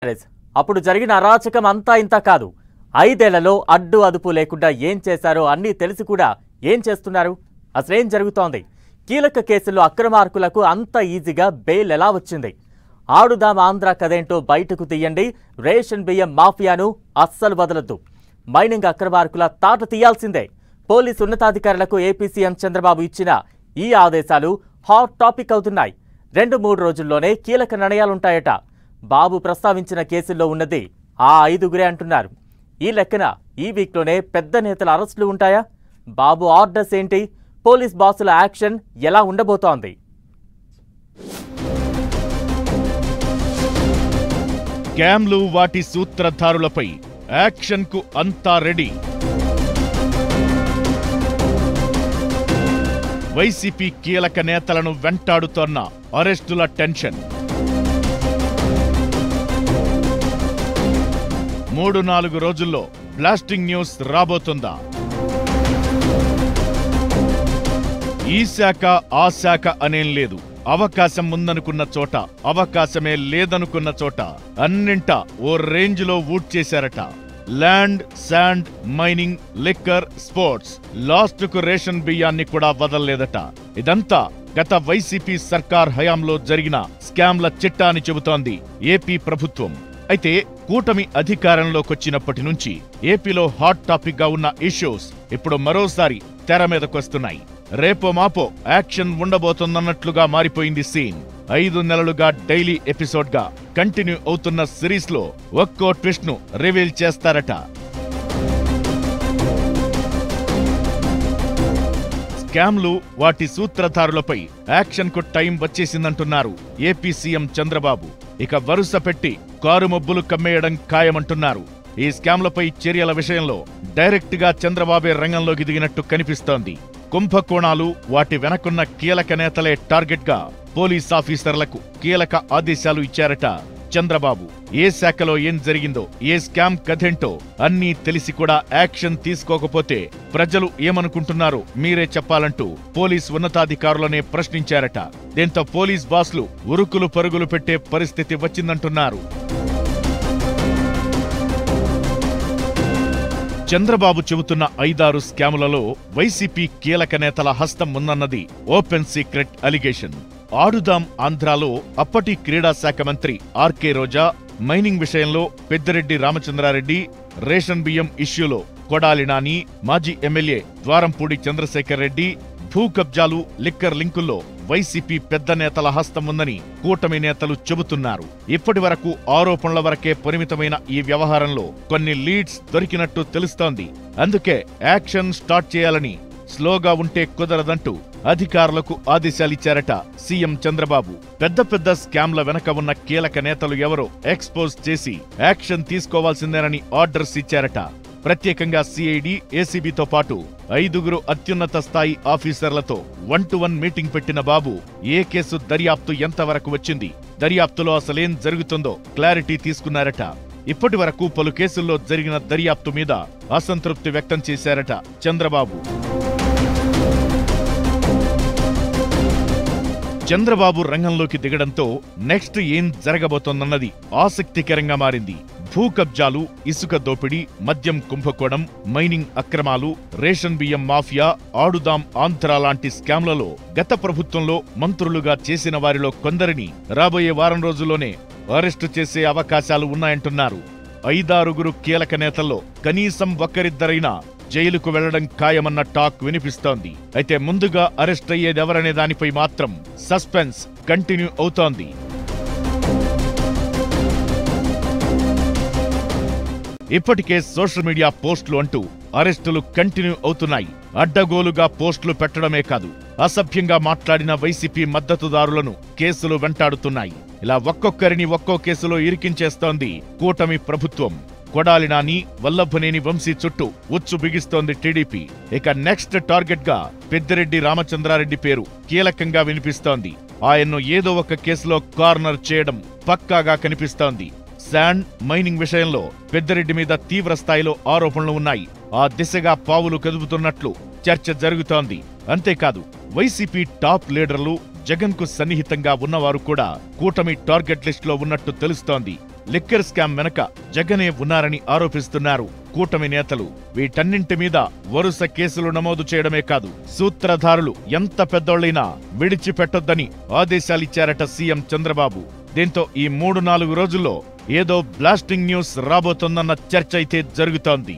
అప్పుడు జరిగిన అరాచకం అంతా ఇంత కాదు. 5 ఏళ్లలో అడ్డు అదుపు లేకుండా ఏం చేశారో అన్నీ తెలిసి కూడా ఏం చేస్తున్నారు? అసలేం జరుగుతోంది? కీలక కేసుల్లో అక్రమార్కులకు అంత ఈజీగా బెయిల్ ఎలా వచ్చింది? ఆడుదాం ఆంధ్ర కదేంటో బయటకు తీయండి. రేషన్ బియ్యం మాఫియాను అస్సలు వదలొద్దు. మైనింగ్ అక్రమార్కుల తాట తీయాల్సిందే. పోలీసు ఉన్నతాధికారులకు ఏపీ సీఎం చంద్రబాబు ఇచ్చిన ఈ ఆదేశాలు హాట్ టాపిక్ అవుతున్నాయి. 2-3 రోజుల్లోనే కీలక నిర్ణయాలుంటాయట. బాబు ప్రస్తావించిన కేసుల్లో ఉన్నది ఆ 5గురే అంటున్నారు. ఈ లెక్కన ఈ వీక్లోనే పెద్ద నేతల అరెస్టులు ఉంటాయా? బాబు ఆర్డర్స్ ఏంటి? పోలీస్ బాసుల యాక్షన్ ఎలా ఉండబోతోంది? స్కామ్లు వాటి సూత్రధారులపై యాక్షన్కు అంతా రెడీ. వైసీపీ కీలక నేతలను వెంటాడుతోన్న అరెస్టుల టెన్షన్. 3-4 రోజుల్లో బ్లాస్టింగ్ న్యూస్ రాబోతుందా? ఈ శాఖ ఆ శాఖ అనేం లేదు. అవకాశం ఉందనుకున్న చోట, అవకాశమే లేదనుకున్న చోట అన్నింటా ఓ రేంజ్లో ఊట్ చేశారట. Land, sand, mining, liquor, sports, లాస్ట్కు రేషన్ బియ్యాన్ని కూడా వదల్లేదట. ఇదంతా గత వైసీపీ సర్కార్ హయాంలో జరిగిన స్కామ్ల చిట్టా అని చెబుతోంది ఏపీ ప్రభుత్వం. అయితే కూటమి అధికారంలోకొచ్చినప్పటి నుంచి ఏపీలో హాట్ టాపిక్ గా ఉన్న ఇష్యూస్ ఇప్పుడు మరోసారి తెర మీదకొస్తున్నాయి. రేపో మాపో యాక్షన్ ఉండబోతోందన్నట్లుగా మారిపోయింది సీన్. 5 నెలలుగా డైలీ ఎపిసోడ్ గా కంటిన్యూ అవుతున్న సిరీస్ లో ఒక్కో ట్విస్ట్ ను రివీల్ చేస్తారట. స్కామ్లు వాటి సూత్రధారులపై యాక్షన్ కు టైం వచ్చేసిందంటున్నారు ఏపీ సీఎం చంద్రబాబు. ఇక వరుస పెట్టి కారుమబ్బులు కమ్మేయడం ఖాయమంటున్నారు. ఈ స్కామ్లపై చర్యల విషయంలో డైరెక్ట్ గా చంద్రబాబే రంగంలోకి దిగినట్టు కనిపిస్తోంది. కుంభకోణాలు, వాటి వెనకున్న కీలక నేతలే టార్గెట్ గా పోలీస్ ఆఫీసర్లకు కీలక ఆదేశాలు ఇచ్చారట చంద్రబాబు. ఏ శాఖలో ఏం జరిగిందో, ఏ స్కామ్ కథేంటో అన్నీ తెలిసి కూడా యాక్షన్ తీసుకోకపోతే ప్రజలు ఏమనుకుంటున్నారో మీరే చెప్పాలంటూ పోలీస్ ఉన్నతాధికారులనే ప్రశ్నించారట. దీంతో పోలీస్ బాస్లు ఉరుకులు పరుగులు పెట్టే పరిస్థితి వచ్చిందంటున్నారు. చంద్రబాబు చెబుతున్న 5-6 స్కాములలో వైసీపీ కీలక నేతల హస్తం ఉందన్నది ఓపెన్ సీక్రెట్ అలిగేషన్. ఆడుదాం ఆంధ్రాలో అప్పటి క్రీడా శాఖ మంత్రి ఆర్కే రోజా, మైనింగ్ విషయంలో పెద్దిరెడ్డి రామచంద్రారెడ్డి, రేషన్ బియ్యం ఇష్యూలో కొడాలి నాని, మాజీ ఎమ్మెల్యే ద్వారంపూడి చంద్రశేఖర్ రెడ్డి, భూ కబ్జాలు, లిక్కర్ లింకుల్లో వైసీపీ పెద్ద నేతల హస్తం ఉందని కూటమి నేతలు చెబుతున్నారు. ఇప్పటి వరకు ఆరోపణల వరకే పరిమితమైన ఈ వ్యవహారంలో కొన్ని లీడ్స్ దొరికినట్టు తెలుస్తోంది. అందుకే యాక్షన్ స్టార్ట్ చేయాలని, స్లోగా ఉంటే కుదరదంటూ అధికారులకు ఆదేశాలిచ్చారట సీఎం చంద్రబాబు. పెద్ద పెద్ద స్కామ్ల వెనక ఉన్న కీలక నేతలు ఎవరో ఎక్స్పోజ్ చేసి యాక్షన్ తీసుకోవాల్సిందేనని ఆర్డర్స్ ఇచ్చారట. ప్రత్యేకంగా సిఐడి, ఏసీబీతో పాటు 5గురు అత్యున్నత స్థాయి ఆఫీసర్లతో 1-to-1 మీటింగ్ పెట్టిన బాబు ఏ కేసు దర్యాప్తు ఎంతవరకు వచ్చింది, దర్యాప్తులో అసలేం జరుగుతుందో క్లారిటీ తీసుకున్నారట. ఇప్పటి వరకు పలు కేసుల్లో జరిగిన దర్యాప్తు మీద అసంతృప్తి వ్యక్తం చేశారట చంద్రబాబు. చంద్రబాబు రంగంలోకి దిగడంతో నెక్స్ట్ ఏం జరగబోతోందన్నది ఆసక్తికరంగా మారింది. భూ కబ్జాలు, ఇసుక దోపిడీ, మద్యం కుంభకోణం, మైనింగ్ అక్రమాలు, రేషన్ బియ్యం మాఫియా, ఆడుదాం ఆంధ్ర లాంటి స్కామ్లలో గత ప్రభుత్వంలో మంత్రులుగా చేసిన వారిలో కొందరిని రాబోయే వారం రోజుల్లోనే అరెస్టు చేసే అవకాశాలు ఉన్నాయంటున్నారు. 5-6గురు కీలక నేతల్లో కనీసం ఒక్కరిద్దరైనా జైలుకు వెళ్లడం ఖాయమన్న టాక్ వినిపిస్తోంది. అయితే ముందుగా అరెస్ట్ అయ్యేదెవరనే దానిపై మాత్రం సస్పెన్స్ కంటిన్యూ అవుతోంది. ఇప్పటికే సోషల్ మీడియా పోస్టులు అంటూ అరెస్టులు కంటిన్యూ అవుతున్నాయి. అడ్డగోలుగా పోస్టులు పెట్టడమే కాదు, అసభ్యంగా మాట్లాడిన వైసీపీ మద్దతుదారులను కేసులు వెంటాడుతున్నాయి. ఇలా ఒక్కొక్కరిని ఒక్కో కేసులో ఇరికించేస్తోంది కూటమి ప్రభుత్వం. కొడాలి నాని, వల్లభనేని వంశీ చుట్టూ ఉచ్చు బిగిస్తోంది టీడీపీ. ఇక నెక్స్ట్ టార్గెట్ గా పెద్దిరెడ్డి రామచంద్రారెడ్డి పేరు కీలకంగా వినిపిస్తోంది. ఆయన్ను ఏదో ఒక కేసులో కార్నర్ చేయడం పక్కాగా కనిపిస్తోంది. శాండ్, మైనింగ్ విషయంలో పెద్దిరెడ్డి మీద తీవ్ర స్థాయిలో ఆరోపణలు ఉన్నాయి. ఆ దిశగా పావులు కదుపుతున్నట్లు చర్చ జరుగుతోంది. అంతేకాదు వైసీపీ టాప్ లీడర్లు, జగన్ కు సన్నిహితంగా ఉన్నవారు కూడా కూటమి టార్గెట్ లిస్టులో ఉన్నట్టు తెలుస్తోంది. లిక్కర్ స్కామ్ వెనక జగనే ఉన్నారని ఆరోపిస్తున్నారు కూటమి నేతలు. వీటన్నింటి మీద వరుస కేసులు నమోదు చేయడమే కాదు, సూత్రధారులు ఎంత పెద్దోళ్ళైనా విడిచిపెట్టొద్దని ఆదేశాలిచ్చారట సీఎం చంద్రబాబు. దీంతో ఈ 3-4 రోజుల్లో ఏదో బ్లాస్టింగ్ న్యూస్ రాబోతోందన్న చర్చ అయితే జరుగుతోంది.